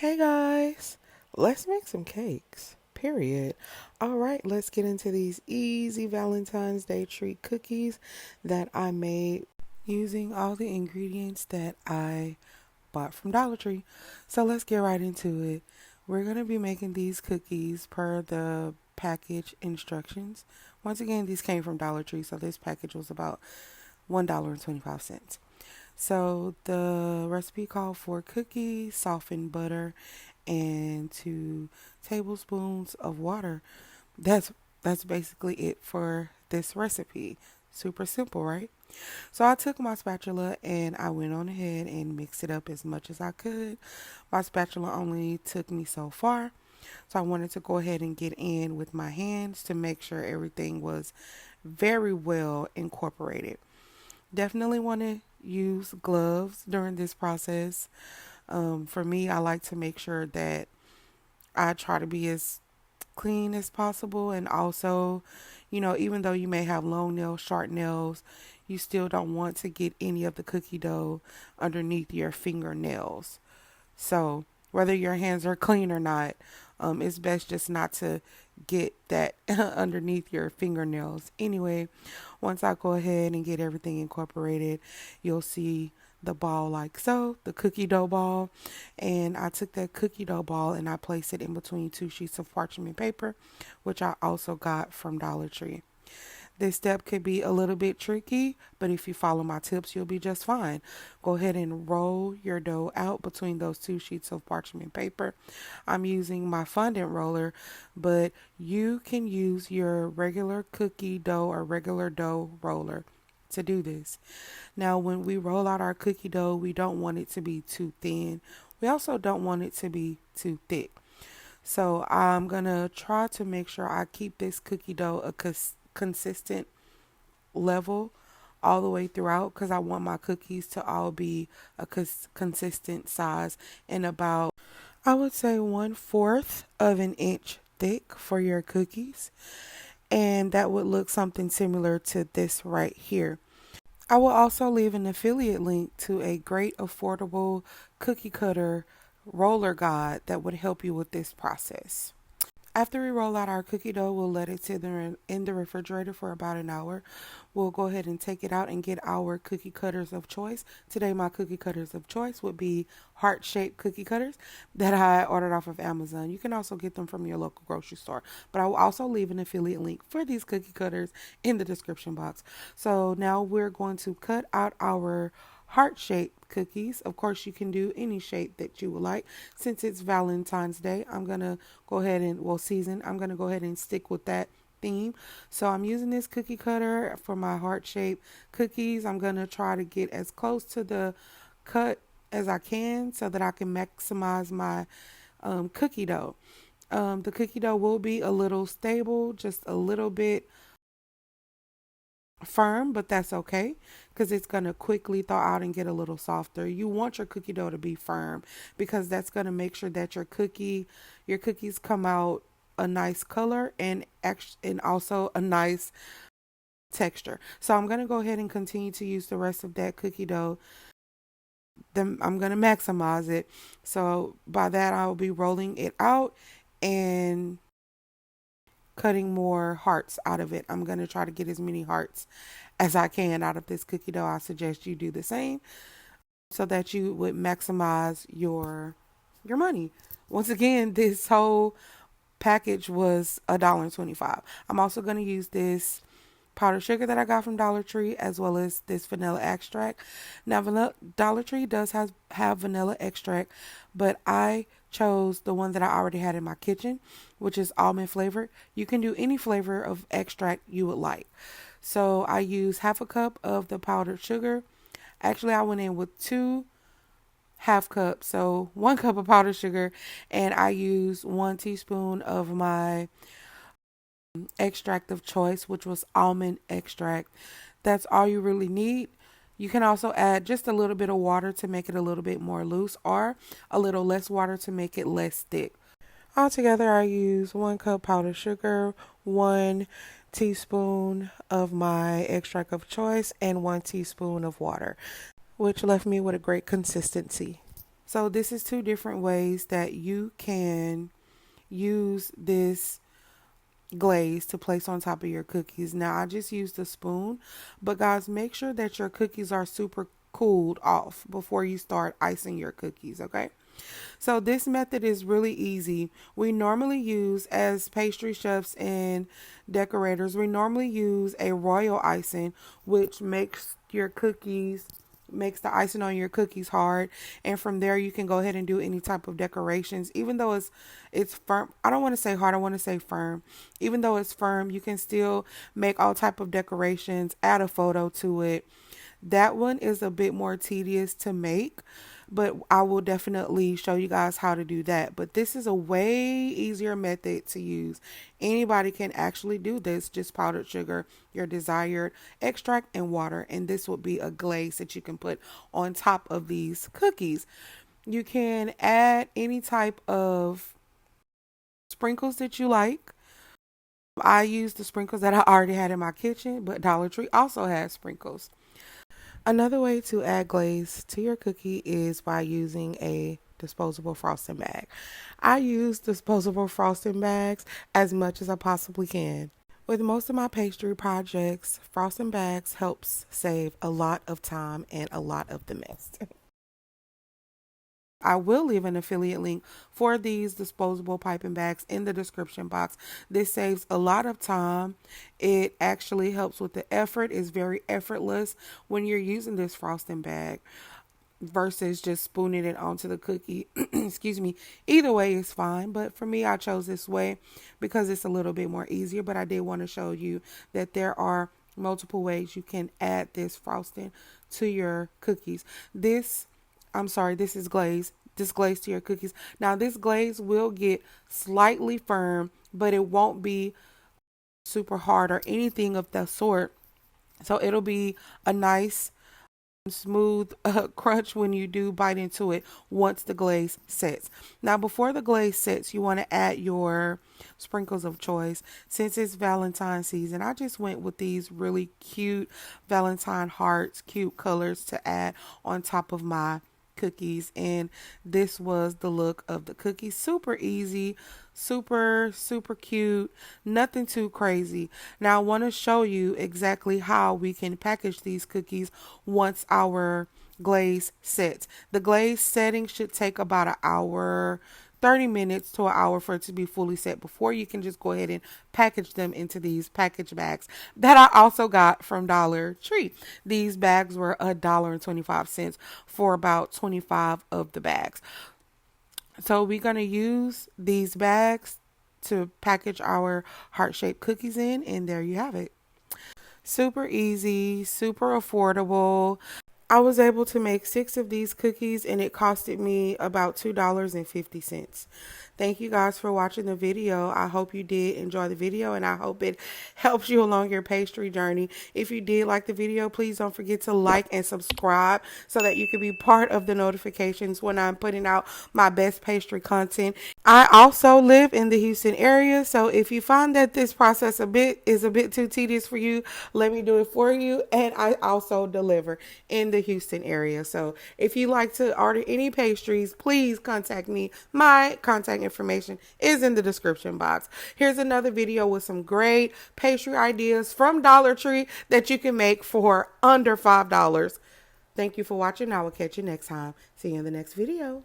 Hey guys, let's make some cakes. Period. All right, let's get into these easy Valentine's Day treat cookies that I made using all the ingredients that I bought from Dollar Tree. So let's get right into it. We're going to be making these cookies per the package instructions. Once again, these came from Dollar Tree, so this package was about $1.25. So the recipe called for cookies, softened butter, and 2 tablespoons of water. That's basically it for this recipe. Super simple, right? So I took my spatula and I went on ahead and mixed it up as much as I could. My spatula only took me so far. So I wanted to go ahead and get in with my hands to make sure everything was very well incorporated. Definitely want to use gloves during this process. For me, I like to make sure that I try to be as clean as possible. And also, even though you may have long nails, short nails, you still don't want to get any of the cookie dough underneath your fingernails. So, whether your hands are clean or not, it's best just not to get that underneath your fingernails. Anyway, once I go ahead and get everything incorporated, you'll see the ball like so, the cookie dough ball. And I took that cookie dough ball and I placed it in between 2 sheets of parchment paper, which I also got from Dollar Tree. This step could be a little bit tricky, but if you follow my tips, you'll be just fine. Go ahead and roll your dough out between those 2 sheets of parchment paper. I'm using my fondant roller, but you can use your regular cookie dough or regular dough roller to do this. Now, when we roll out our cookie dough, we don't want it to be too thin. We also don't want it to be too thick. So I'm going to try to make sure I keep this cookie dough a consistent level all the way throughout because I want my cookies to all be a consistent size and about, I would say, 1/4 of an inch thick for your cookies. And that would look something similar to this right here. I will also leave an affiliate link to a great affordable cookie cutter roller guide that would help you with this process. After we roll out our cookie dough, we'll let it sit in the refrigerator for about an hour. We'll go ahead and take it out and get our cookie cutters of choice. Today, my cookie cutters of choice would be heart-shaped cookie cutters that I ordered off of Amazon. You can also get them from your local grocery store. But I will also leave an affiliate link for these cookie cutters in the description box. So now we're going to cut out our heart-shaped cookies. Of course, you can do any shape that you would like. Since it's Valentine's Day, I'm going to go ahead and, I'm going to go ahead and stick with that theme. So I'm using this cookie cutter for my heart-shaped cookies. I'm going to try to get as close to the cut as I can so that I can maximize my cookie dough. The cookie dough will be a little stable, just a little bit firm, but that's okay because it's going to quickly thaw out and get a little softer. You want your cookie dough to be firm because that's going to make sure that your cookies come out a nice color and also a nice texture. So I'm going to go ahead and continue to use the rest of that cookie dough. Then I'm going to maximize it. So by that I'll be rolling it out and cutting more hearts out of it. I'm going to try to get as many hearts as I can out of this cookie dough. I suggest you do the same so that you would maximize your money. Once again, this whole package was $1.25. I'm also going to use this powdered sugar that I got from Dollar Tree as well as this vanilla extract. Now, Dollar Tree does have vanilla extract, but I chose the one that I already had in my kitchen, which is almond flavored. You can do any flavor of extract you would like. So I use 1/2 cup of the powdered sugar. Actually, I went in with 2 1/2 cups, so 1 cup of powdered sugar, and I used 1 teaspoon of my extract of choice, which was almond extract. That's all you really need. You can also add just a little bit of water to make it a little bit more loose or a little less water to make it less thick. Altogether, I use 1 cup powdered sugar, 1 teaspoon of my extract of choice, and 1 teaspoon of water, which left me with a great consistency. So this is two different ways that you can use this glaze to place on top of your cookies. Now I just used a spoon, but guys, make sure that your cookies are super cooled off before you start icing your cookies, okay? So this method is really easy. We normally use, as pastry chefs and decorators, we normally use a royal icing, which makes the icing on your cookies hard, and from there you can go ahead and do any type of decorations. Even though it's firm, I don't want to say hard, I want to say firm. Even though it's firm, you can still make all type of decorations, add a photo to it. That one is a bit more tedious to make, but I will definitely show you guys how to do that. But this is a way easier method to use. Anybody can actually do this, just powdered sugar, your desired extract, and water. And this will be a glaze that you can put on top of these cookies. You can add any type of sprinkles that you like. I use the sprinkles that I already had in my kitchen, but Dollar Tree also has sprinkles. Another way to add glaze to your cookie is by using a disposable frosting bag. I use disposable frosting bags as much as I possibly can. With most of my pastry projects, frosting bags helps save a lot of time and a lot of the mess. I will leave an affiliate link for these disposable piping bags in the description box. This saves a lot of time. It actually helps with the effort. It's very effortless when you're using this frosting bag versus just spooning it onto the cookie. Excuse me. Either way is fine, but for me, I chose this way because it's a little bit more easier. But I did want to show you that there are multiple ways you can add this frosting to your cookies. This is glaze. This glaze to your cookies. Now, this glaze will get slightly firm, but it won't be super hard or anything of that sort. So it'll be a nice, smooth crunch when you do bite into it once the glaze sets. Now, before the glaze sets, you want to add your sprinkles of choice. Since it's Valentine season, I just went with these really cute Valentine hearts, cute colors to add on top of my cookies, and this was the look of the cookies. Super easy, super cute, nothing too crazy. Now I want to show you exactly how we can package these cookies once our glaze sets. The glaze setting should take about an hour, 30 minutes to an hour for it to be fully set before you can just go ahead and package them into these package bags that I also got from Dollar Tree. These bags were $1.25 for about 25 of the bags. So we're going to use these bags to package our heart-shaped cookies in, and there you have it. Super easy, super affordable. I was able to make 6 of these cookies and it costed me about $2.50. Thank you guys for watching the video. I hope you did enjoy the video and I hope it helps you along your pastry journey. If you did like the video, please don't forget to like and subscribe so that you can be part of the notifications when I'm putting out my best pastry content. I also live in the Houston area, so if you find that this process is a bit too tedious for you, let me do it for you. And I also deliver in the Houston area. So if you like to order any pastries, please contact me. My contact information is in the description box. Here's another video with some great pastry ideas from Dollar Tree that you can make for under $5. Thank you for watching. I will catch you next time. See you in the next video.